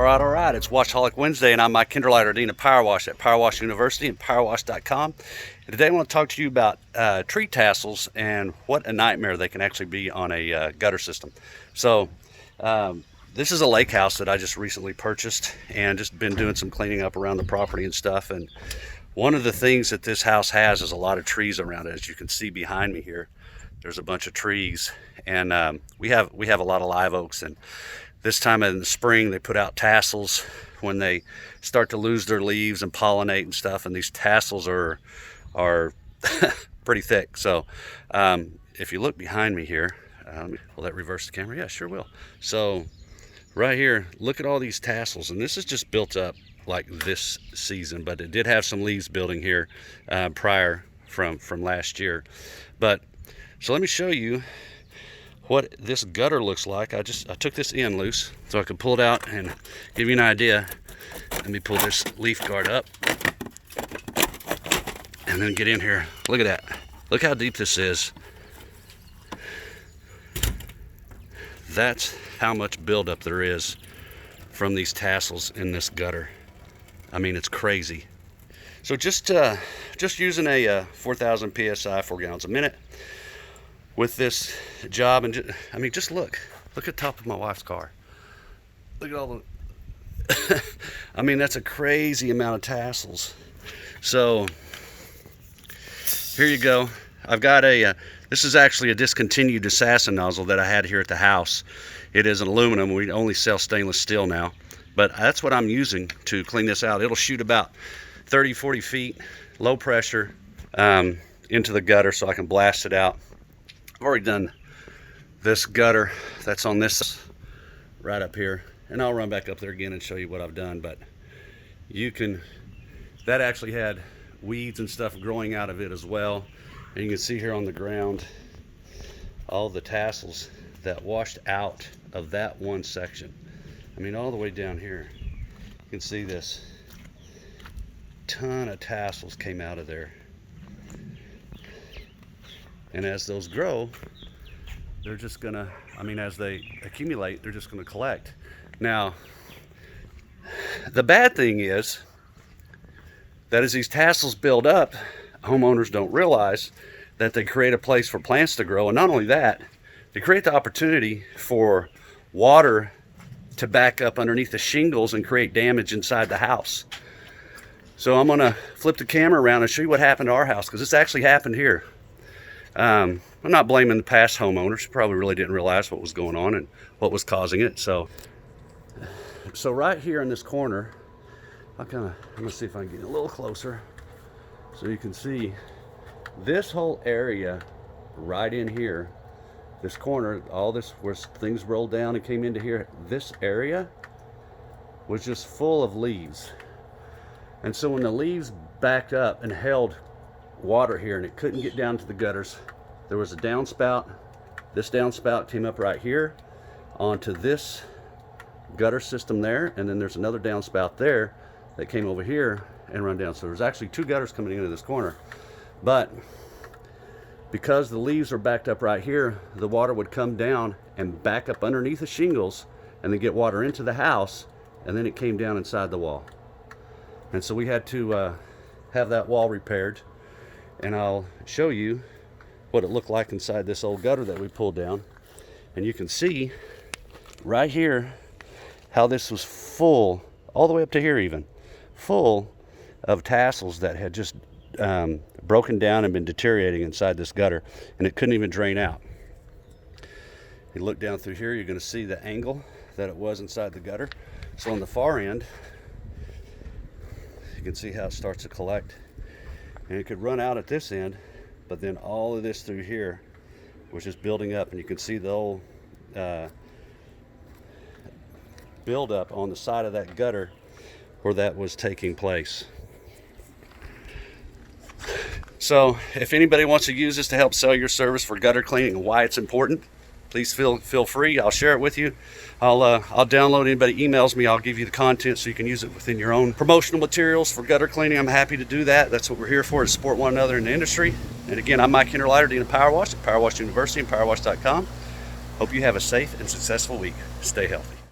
right. It's Washaholic Wednesday, and I'm Mike Hinderliter, Dean of Powerwash at Powerwash University and Powerwash.com. And today I want to talk to you about tree tassels and what a nightmare they can actually be on a gutter system. So this is a lake house that I just recently purchased and just been doing some cleaning up around the property and stuff. And one of the things that this house has is a lot of trees around it. As you can see behind me here, there's a bunch of trees, and we have a lot of live oaks. And this time in the spring, they put out tassels when they start to lose their leaves and pollinate and stuff. And these tassels are pretty thick. So if you look behind me here, will that reverse the camera? Yeah, sure will. So right here, look at all these tassels, and this is just built up like this season, but it did have some leaves building here prior from last year. But so let me show you what this gutter looks like. I took this end loose so I could pull it out and give you an idea. Let me pull this leaf guard up and then get in here. Look at that. Look how deep this is. That's how much buildup there is from these tassels in this gutter. I mean, it's crazy. So just using a 4,000 psi, 4 gallons a minute with this job, and just look at the top of my wife's car. Look at all the I mean, that's a crazy amount of tassels. So here you go. I've got this is actually a discontinued assassin nozzle that I had here at the house. It is an aluminum. We only sell stainless steel now, but that's what I'm using to clean this out. It'll shoot about 30-40 feet, low pressure, into the gutter so I can blast it out. I've already done this gutter that's on this right up here, and I'll run back up there again and show you what I've done. But that actually had weeds and stuff growing out of it as well. And you can see here on the ground all the tassels that washed out of that one section. I mean, all the way down here, you can see this ton of tassels came out of there. And as those grow, they're just gonna, as they accumulate, they're just gonna collect. Now, the bad thing is that as these tassels build up, homeowners don't realize that they create a place for plants to grow. And not only that, they create the opportunity for water to back up underneath the shingles and create damage inside the house. So I'm gonna flip the camera around and show you what happened to our house, because this actually happened here. I'm not blaming the past homeowners. Probably really didn't realize what was going on and what was causing it. So right here in this corner, I'm gonna see if I can get a little closer so you can see this whole area right in here. This corner, all this where things rolled down and came into here, this area was just full of leaves. And so when the leaves backed up and held water here and it couldn't get down to the gutters, there was a downspout. This downspout came up right here onto this gutter system there, and then there's another downspout there that came over here and run down. So there's actually two gutters coming into this corner. But because the leaves are backed up right here, the water would come down and back up underneath the shingles and then get water into the house, and then it came down inside the wall. And so we had to have that wall repaired, and I'll show you what it looked like inside this old gutter that we pulled down. And you can see right here how this was full, all the way up to here even, full of tassels that had just broken down and been deteriorating inside this gutter, and it couldn't even drain out. You look down through here, you're going to see the angle that it was inside the gutter. So on the far end, you can see how it starts to collect, and it could run out at this end, but then all of this through here was just building up, and you can see the old build up on the side of that gutter where that was taking place. So if anybody wants to use this to help sell your service for gutter cleaning and why it's important, please feel free. I'll share it with you. I'll download. Anybody emails me, I'll give you the content so you can use it within your own promotional materials for gutter cleaning. I'm happy to do that. That's what we're here for, to support one another in the industry. And again, I'm Mike Hinderliter, Dean of Powerwash at Powerwash University and Powerwash.com. Hope you have a safe and successful week. Stay healthy.